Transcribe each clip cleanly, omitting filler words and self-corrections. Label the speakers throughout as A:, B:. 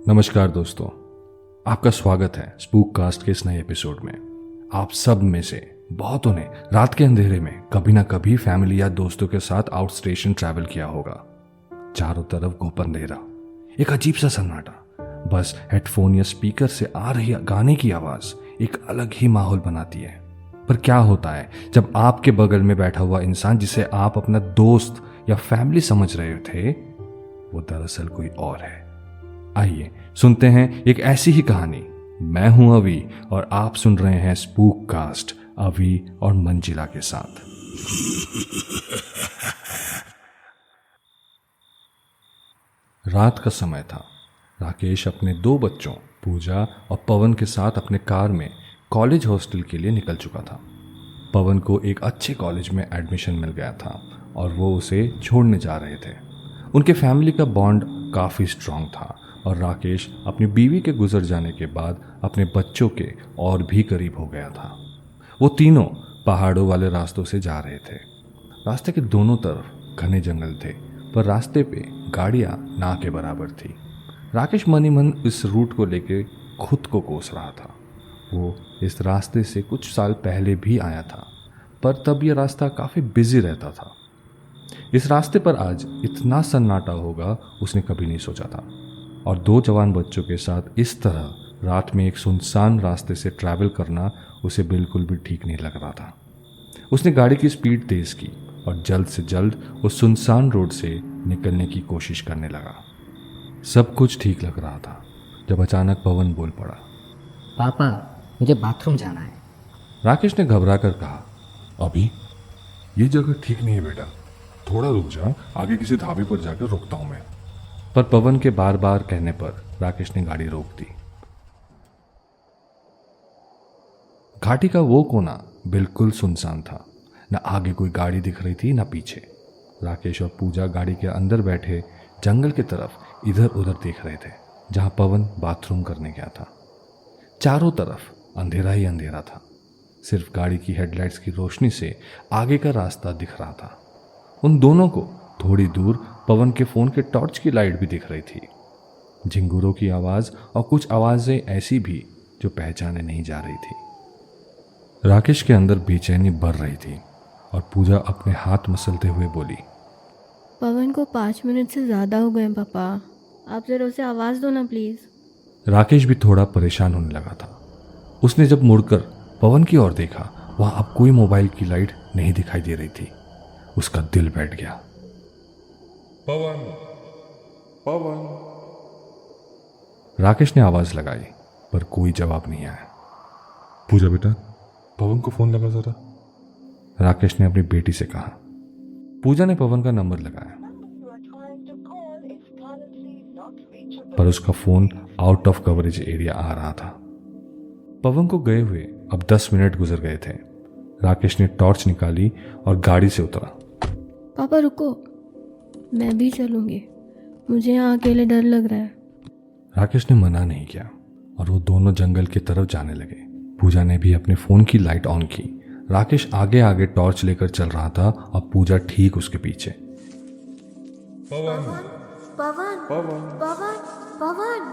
A: नमस्कार दोस्तों, आपका स्वागत है स्पूक कास्ट के इस नए एपिसोड में। आप सब में से बहुतों ने रात के अंधेरे में कभी ना कभी फैमिली या दोस्तों के साथ आउट स्टेशन ट्रैवल किया होगा। चारों तरफ घुप अंधेरा, एक अजीब सा सन्नाटा, बस हेडफोन या स्पीकर से आ रही गाने की आवाज एक अलग ही माहौल बनाती है। पर क्या होता है जब आपके बगल में बैठा हुआ इंसान, जिसे आप अपना दोस्त या फैमिली समझ रहे थे, वो दरअसल कोई और है। आइए सुनते हैं एक ऐसी ही कहानी। मैं हूं अभी और आप सुन रहे हैं स्पूक कास्ट अभी और मंजिला के साथ। रात का समय था। राकेश अपने दो बच्चों पूजा और पवन के साथ अपने कार में कॉलेज हॉस्टल के लिए निकल चुका था। पवन को एक अच्छे कॉलेज में एडमिशन मिल गया था और वो उसे छोड़ने जा रहे थे। उनके फैमिली का बॉन्ड काफ़ी स्ट्रांग था और राकेश अपनी बीवी के गुजर जाने के बाद अपने बच्चों के और भी करीब हो गया था। वो तीनों पहाड़ों वाले रास्तों से जा रहे थे। रास्ते के दोनों तरफ घने जंगल थे, पर रास्ते पे गाड़ियां ना के बराबर थी। राकेश मन ही मन इस रूट को लेके खुद को कोस रहा था। वो इस रास्ते से कुछ साल पहले भी आया था, पर तब यह रास्ता काफ़ी बिजी रहता था। इस रास्ते पर आज इतना सन्नाटा होगा उसने कभी नहीं सोचा था। और दो जवान बच्चों के साथ इस तरह रात में एक सुनसान रास्ते से ट्रैवल करना उसे बिल्कुल भी ठीक नहीं लग रहा था। उसने गाड़ी की स्पीड तेज की और जल्द से जल्द उस सुनसान रोड से निकलने की कोशिश करने लगा। सब कुछ ठीक लग रहा था जब अचानक पवन बोल पड़ा,
B: पापा मुझे बाथरूम जाना है।
A: राकेश ने घबरा कर कहा,
C: अभी ये जगह ठीक नहीं है बेटा, थोड़ा रुक जा, आगे किसी ढाबे पर जाकर रुकता हूं मैं।
A: पर पवन के बार बार कहने पर राकेश ने गाड़ी रोक दी। घाटी का वो कोना बिल्कुल सुनसान था। न आगे कोई गाड़ी दिख रही थी न पीछे। राकेश और पूजा गाड़ी के अंदर बैठे जंगल की तरफ इधर उधर देख रहे थे, जहां पवन बाथरूम करने गया था। चारों तरफ अंधेरा ही अंधेरा था। सिर्फ गाड़ी की हेडलाइट्स की रोशनी से आगे का रास्ता दिख रहा था। उन दोनों को थोड़ी दूर पवन के फोन के टॉर्च की लाइट भी दिख रही थी। झिंगुरों की आवाज और कुछ आवाजें ऐसी भी जो पहचाने नहीं जा रही थी। राकेश के अंदर बेचैनी बढ़ रही थी और पूजा अपने हाथ मसलते हुए बोली,
D: पवन को 5 मिनट से ज़्यादा हो गए पापा, आप ज़रा उसे आवाज़ दो ना प्लीज़।
A: राकेश भी थोड़ा परेशान होने लगा था। उसने जब मुड़कर पवन की ओर देखा, वहां अब कोई मोबाइल की लाइट नहीं दिखाई दे रही थी। उसका दिल बैठ गया।
C: पवन पवन।
A: राकेश ने आवाज लगाई पर कोई जवाब नहीं आया।
C: पूजा बेटा, पवन को फोन लगा जरा।
A: राकेश ने अपनी बेटी से कहा। पूजा ने पवन का नंबर लगाया, पर उसका phone out of coverage area आ रहा था। पवन को गए हुए अब 10 मिनट गुजर गए थे। राकेश ने टॉर्च निकाली और गाड़ी से उतरा।
D: पापा रुको, मैं भी चलूँगी, मुझे यहाँ अकेले डर लग रहा है।
A: राकेश ने मना नहीं किया और वो दोनों जंगल की तरफ जाने लगे। पूजा ने भी अपने फोन की लाइट ऑन की। राकेश आगे आगे टॉर्च लेकर चल रहा था और पूजा ठीक उसके पीछे।
C: पवन
D: पवन
C: पवन
D: पवन पवन।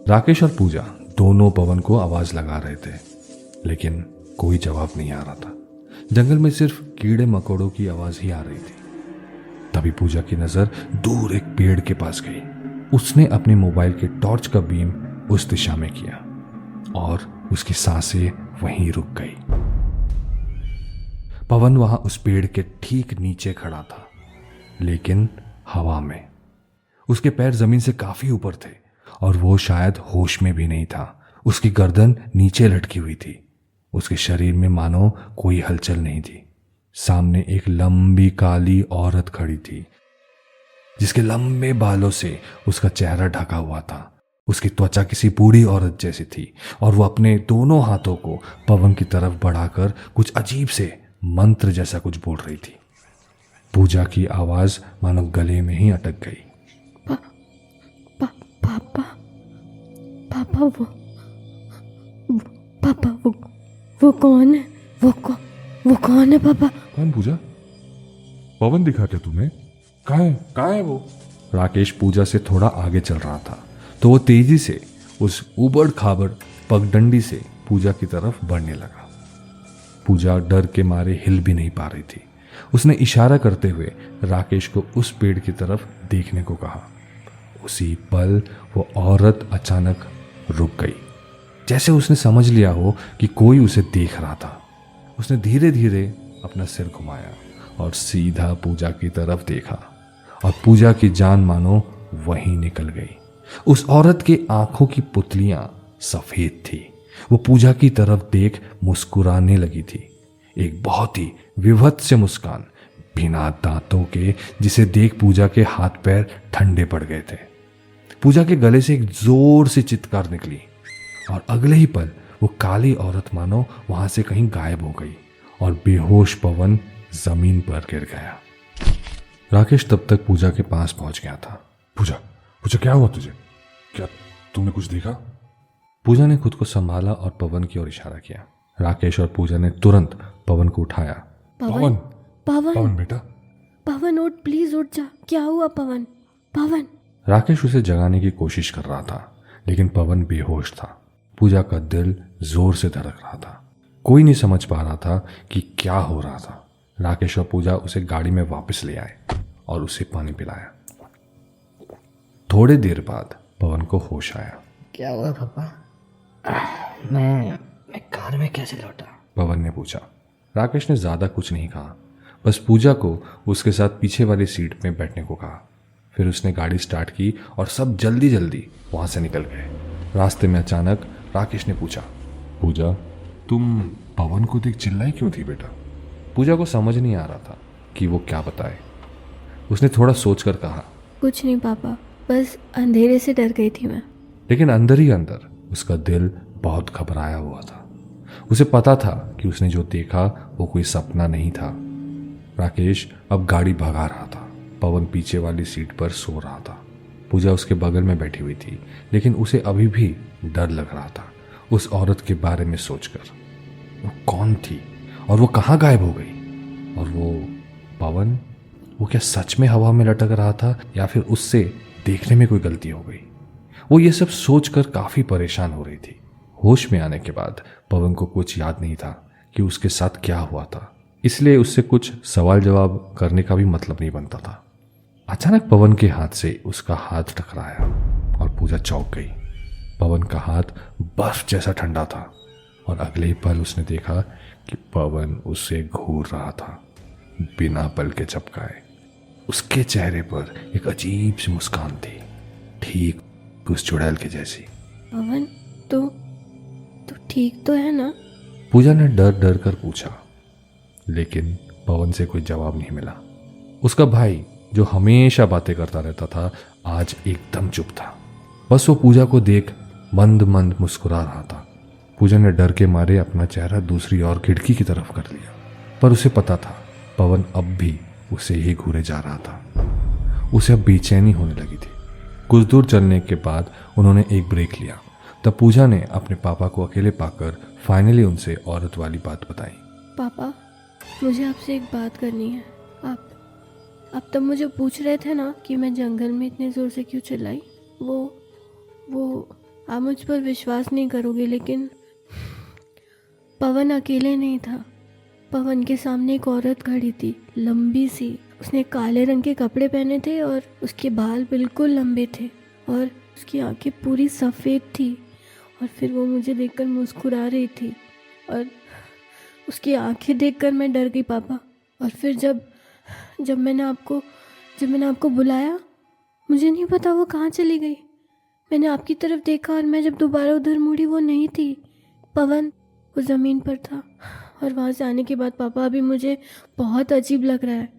A: राकेश और पूजा दोनों पवन को आवाज लगा रहे थे, लेकिन कोई जवाब नहीं आ रहा था। जंगल में सिर्फ कीड़े मकोड़ों की आवाज ही आ रही थी। तभी पूजा की नजर दूर एक पेड़ के पास गई। उसने अपने मोबाइल के टॉर्च का बीम उस दिशा में किया और उसकी सांसें वहीं रुक गई। पवन वहां उस पेड़ के ठीक नीचे खड़ा था, लेकिन हवा में। उसके पैर जमीन से काफी ऊपर थे और वो शायद होश में भी नहीं था। उसकी गर्दन नीचे लटकी हुई थी। उसके शरीर में मानो कोई हलचल नहीं थी। सामने एक लंबी काली औरत खड़ी थी, जिसके लंबे बालों से उसका चेहरा ढका हुआ था। उसकी त्वचा किसी बूढ़ी औरत जैसी थी और वो अपने दोनों हाथों को पवन की तरफ बढ़ाकर कुछ अजीब से मंत्र जैसा कुछ बोल रही थी। पूजा की आवाज मानो गले में ही अटक गई।
D: पापा पापा पापा वो कौन है? वो कौन है पापा?
C: कौन पूजा? पवन दिखा क्या तुम्हें? कहाँ है वो?
A: राकेश पूजा से थोड़ा आगे चल रहा था तो वो तेजी से उस उबड़ खाबड़ पगडंडी से पूजा की तरफ बढ़ने लगा। पूजा डर के मारे हिल भी नहीं पा रही थी। उसने इशारा करते हुए राकेश को उस पेड़ की तरफ देखने को कहा। उसी पल वो औरत अचानक रुक गई, जैसे उसने समझ लिया हो कि कोई उसे देख रहा था। उसने धीरे धीरे अपना सिर घुमाया और सीधा पूजा की तरफ देखा, और पूजा की जान मानो वहीं निकल गई। उस औरत के आंखों की पुतलियां सफेद थी। वो पूजा की तरफ देख मुस्कुराने लगी थी, एक बहुत ही विभत्स मुस्कान, बिना दांतों के, जिसे देख पूजा के हाथ पैर ठंडे पड़ गए थे। पूजा के गले से एक जोर से चित्कार निकली और अगले ही पल वो काली औरत मानो वहां से कहीं गायब हो गई और बेहोश पवन जमीन पर गिर गया। राकेश तब तक पूजा के पास पहुंच गया था।
C: पूजा, पूजा क्या हुआ तुझे? क्या तुमने कुछ देखा?
A: पूजा ने खुद को संभाला और पवन की ओर इशारा किया। राकेश और पूजा ने तुरंत पवन को उठाया।
C: पवन,
D: पवन
C: पवन बेटा।
D: पवन उठ, प्लीज उठ जा। क्या हुआ पवन? पवन।
A: राकेश उसे जगाने की कोशिश कर रहा था, लेकिन पवन बेहोश था। पूजा का दिल जोर से धड़क रहा था। कोई नहीं समझ पा रहा था कि क्या हो रहा था। राकेश और पूजा उसे गाड़ी में वापस ले आए और उसे पानी पिलाया। थोड़ी देर बाद पवन को होश आया।
B: क्या हुआ पापा? मैं कार में कैसे लौटा?
A: पवन ने पूछा। राकेश ने ज्यादा कुछ नहीं कहा, बस पूजा को उसके साथ पीछे वाली सीट में बैठने को कहा। फिर उसने गाड़ी स्टार्ट की और सब जल्दी जल्दी वहां से निकल गए। रास्ते में अचानक राकेश ने पूछा,
C: पूजा, तुम पवन को देख चिल्लाई क्यों थी बेटा?
A: पूजा को समझ नहीं आ रहा था कि वो क्या बताए। उसने थोड़ा सोचकर कहा,
D: कुछ नहीं पापा, बस अंधेरे से डर गई थी मैं।
A: लेकिन अंदर ही अंदर उसका दिल बहुत घबराया हुआ था। उसे पता था कि उसने जो देखा वो कोई सपना नहीं था। राकेश अब गाड़ी भगा रहा था। पवन पीछे वाली सीट पर सो रहा था। पूजा उसके बगल में बैठी हुई थी, लेकिन उसे अभी भी डर लग रहा था उस औरत के बारे में सोचकर। वो कौन थी और वो कहाँ गायब हो गई? और वो पवन, वो क्या सच में हवा में लटक रहा था या फिर उससे देखने में कोई गलती हो गई? वो ये सब सोचकर काफी परेशान हो रही थी। होश में आने के बाद पवन को कुछ याद नहीं था कि उसके साथ क्या हुआ था, इसलिए उससे कुछ सवाल जवाब करने का भी मतलब नहीं बनता था। अचानक पवन के हाथ से उसका हाथ टकराया और पूजा चौंक गई। पवन का हाथ बर्फ जैसा ठंडा था और अगले ही पल उसने देखा कि पवन उससे घूर रहा था, बिना पल के झपकाए। उसके चेहरे पर एक अजीब सी मुस्कान थी, ठीक उस चुड़ैल के जैसी।
D: पवन, तो ठीक तो है ना?
A: पूजा ने डर डर कर पूछा, लेकिन पवन से कोई जवाब नहीं मिला। उसका भाई जो हमेशा बातें करता रहता था, आज एकदम चुप था। बस वो पूजा को देख मंद मंद मुस्कुरा रहा था। पूजा ने डर के मारे अपना चेहरा दूसरी ओर खिड़की की तरफ कर लिया, पर उसे पता था पवन अब भी उसे ही घूरे जा रहा था। उसे अब बेचैनी होने लगी थी। कुछ दूर चलने के बाद उन्होंने एक ब्रेक लिया। तब पूजा ने अपने पापा को अकेले पाकर फाइनली उनसे औरत वाली बात बताई।
D: पापा, मुझे आपसे एक बात करनी है। आप तब मुझे पूछ रहे थे ना कि मैं जंगल में इतने ज़ोर से क्यों चिल्लाई। वो आप मुझ पर विश्वास नहीं करोगे, लेकिन पवन अकेले नहीं था। पवन के सामने एक औरत खड़ी थी, लंबी सी। उसने काले रंग के कपड़े पहने थे और उसके बाल बिल्कुल लंबे थे और उसकी आंखें पूरी सफ़ेद थी। और फिर वो मुझे देखकर मुस्कुरा रही थी और उसकी आंखें देखकर मैं डर गई पापा। और फिर जब मैंने आपको बुलाया, मुझे नहीं पता वो कहाँ चली गई। मैंने आपकी तरफ देखा और मैं जब दोबारा उधर मुड़ी, वो नहीं थी। पवन वो ज़मीन पर था। और वहाँ से आने के बाद पापा, अभी मुझे बहुत अजीब लग रहा है,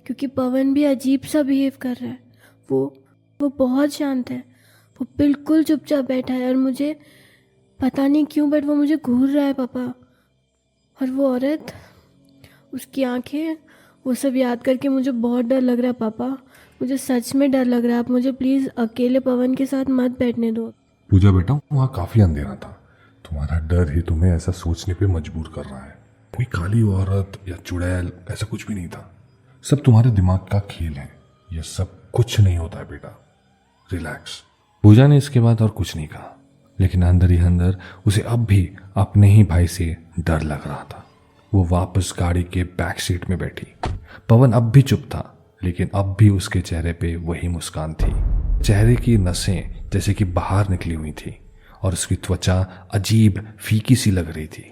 D: क्योंकि पवन भी अजीब सा बिहेव कर रहा है। वो बहुत शांत है, वो बिल्कुल चुपचाप बैठा है और मुझे पता नहीं क्यों, बट वो मुझे घूर रहा है पापा। और वो औरत, उसकी आंखें, वो सब याद करके मुझे बहुत डर लग रहा है पापा। मुझे सच में डर लग रहा है। आप मुझे प्लीज़ अकेले पवन के साथ मत बैठने दो।
C: पूजा बेटा, वहाँ काफी अंधेरा था। तुम्हारा डर ही तुम्हें ऐसा सोचने पे मजबूर कर रहा है। कोई काली औरत या चुड़ैल ऐसा कुछ भी नहीं था। सब तुम्हारे दिमाग का खेल है। यह सब कुछ नहीं होता है बेटा। रिलैक्स।
A: पूजा ने इसके बाद और कुछ नहीं कहा, लेकिन अंदर ही अंदर उसे अब भी अपने ही भाई से डर लग रहा था। वो वापस गाड़ी के बैक सीट में बैठी। पवन अब भी चुप था, लेकिन अब भी उसके चेहरे पे वही मुस्कान थी। चेहरे की नसें जैसे कि बाहर निकली हुई थी और उसकी त्वचा अजीब फीकी सी लग रही थी।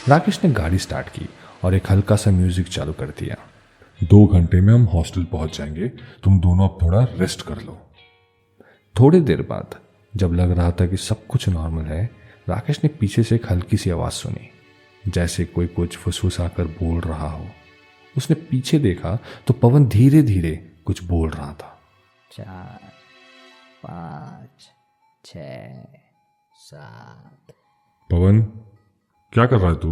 A: राकेश ने गाड़ी स्टार्ट की और एक हल्का सा म्यूजिक चालू कर दिया।
C: 2 घंटे में हम हॉस्टल पहुंच जाएंगे, तुम दोनों अब थोड़ा रेस्ट कर लो।
A: थोड़ी देर बाद जब लग रहा था कि सब कुछ नॉर्मल है, राकेश ने पीछे से एक हल्की सी आवाज़ सुनी, जैसे कोई कुछ फुसफुसाकर बोल रहा हो। उसने पीछे देखा तो पवन धीरे धीरे कुछ बोल रहा था।
B: 4 5 6 7।
C: पवन, क्या कर रहा है तू?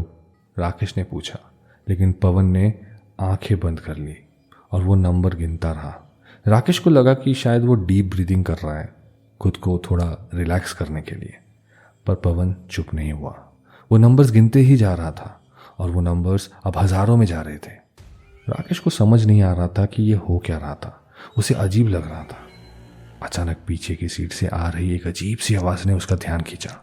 A: राकेश ने पूछा, लेकिन पवन ने आंखें बंद कर ली और वो नंबर गिनता रहा। राकेश को लगा कि शायद वो डीप ब्रीदिंग कर रहा है, खुद को थोड़ा रिलैक्स करने के लिए, पर पवन चुप नहीं हुआ। वो नंबर्स गिनते ही जा रहा था और वो नंबर्स अब हजारों में जा रहे थे। राकेश को समझ नहीं आ रहा था कि ये हो क्या रहा था। उसे अजीब लग रहा था। अचानक पीछे की सीट से आ रही एक अजीब सी आवाज ने उसका ध्यान खींचा।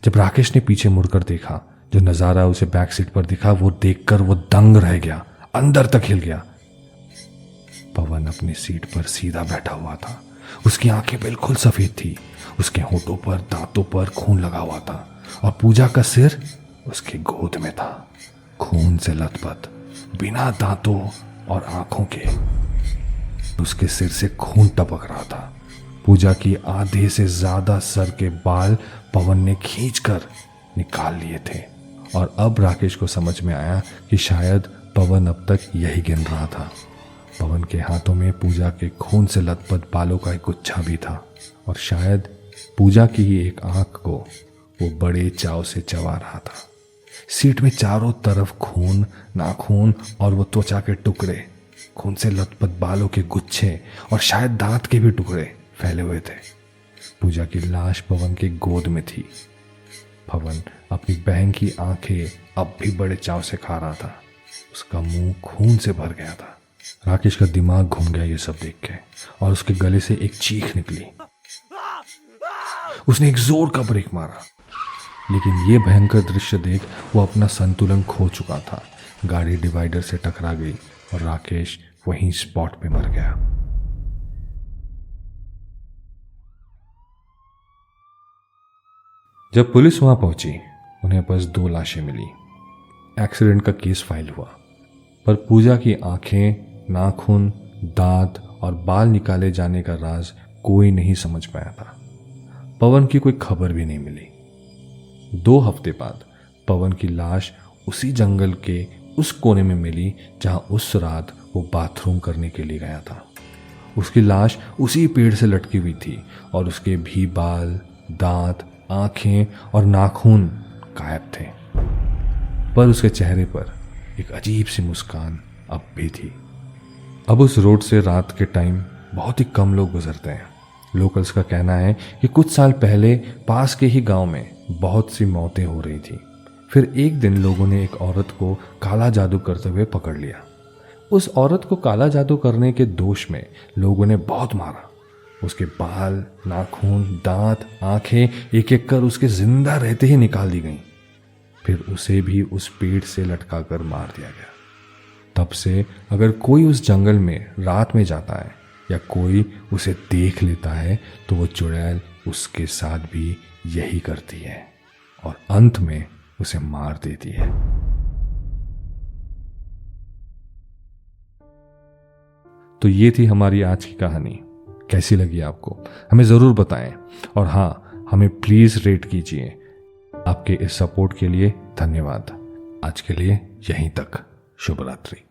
A: जब राकेश ने पीछे मुड़कर देखा, जो नजारा उसे बैक सीट पर दिखा, वो देखकर वो दंग रह गया, अंदर तक हिल गया। पवन अपनी सीट पर सीधा बैठा हुआ था। उसकी आंखें बिल्कुल सफेद थी, उसके होठों पर दांतों पर खून लगा हुआ था और पूजा का सिर उसकी गोद में था, खून से लथपथ, बिना दांतों और आंखों के। उसके सिर से खून टपक रहा था। पूजा की आधे से ज्यादा सर के बाल पवन ने खींचकर निकाल लिए थे और अब राकेश को समझ में आया कि शायद पवन अब तक यही गिन रहा था। पवन के हाथों में पूजा के खून से लथपथ बालों का एक गुच्छा भी था और शायद पूजा की ही एक आंख को वो बड़े चाव से चबा रहा था। सीट में चारों तरफ खून, नाखून और वो त्वचा के टुकड़े, खून से लथपथ बालों के गुच्छे और शायद दांत के भी टुकड़े फैले हुए थे। पूजा की लाश पवन के गोद में थी। पवन अपनी बहन की आंखें अब भी बड़े चाव से खा रहा था। उसका मुंह खून से भर गया था। राकेश का दिमाग घूम गया ये सब देख के और उसके गले से एक चीख निकली। उसने एक जोर का ब्रेक मारा, लेकिन ये भयंकर दृश्य देख वो अपना संतुलन खो चुका था। गाड़ी डिवाइडर से टकरा गई और राकेश वहीं स्पॉट पे मर गया। जब पुलिस वहां पहुंची, उन्हें बस 2 लाशें मिली। एक्सीडेंट का केस फाइल हुआ, पर पूजा की आंखें, नाखून, दांत और बाल निकाले जाने का राज कोई नहीं समझ पाया था। पवन की कोई खबर भी नहीं मिली। 2 हफ्ते बाद पवन की लाश उसी जंगल के उस कोने में मिली जहां उस रात वो बाथरूम करने के लिए गया था। उसकी लाश उसी पेड़ से लटकी हुई थी और उसके भी बाल, दांत, आंखें और नाखून गायब थे, पर उसके चेहरे पर एक अजीब सी मुस्कान अब भी थी। अब उस रोड से रात के टाइम बहुत ही कम लोग गुजरते हैं। लोकल्स का कहना है कि कुछ साल पहले पास के ही गांव में बहुत सी मौतें हो रही थी। फिर एक दिन लोगों ने एक औरत को काला जादू करते हुए पकड़ लिया। उस औरत को काला जादू करने के दोष में लोगों ने बहुत मारा। उसके बाल, नाखून, दांत, आंखें एक एक कर उसके जिंदा रहते ही निकाल दी गईं। फिर उसे भी उस पेड़ से लटकाकर मार दिया गया। तब से अगर कोई उस जंगल में रात में जाता है या कोई उसे देख लेता है तो वो चुड़ैल उसके साथ भी यही करती है और अंत में उसे मार देती है। तो ये थी हमारी आज की कहानी। कैसी लगी आपको हमें ज़रूर बताएं और हाँ, हमें प्लीज़ रेट कीजिए। आपके इस सपोर्ट के लिए धन्यवाद। आज के लिए यहीं तक। शुभ रात्रि।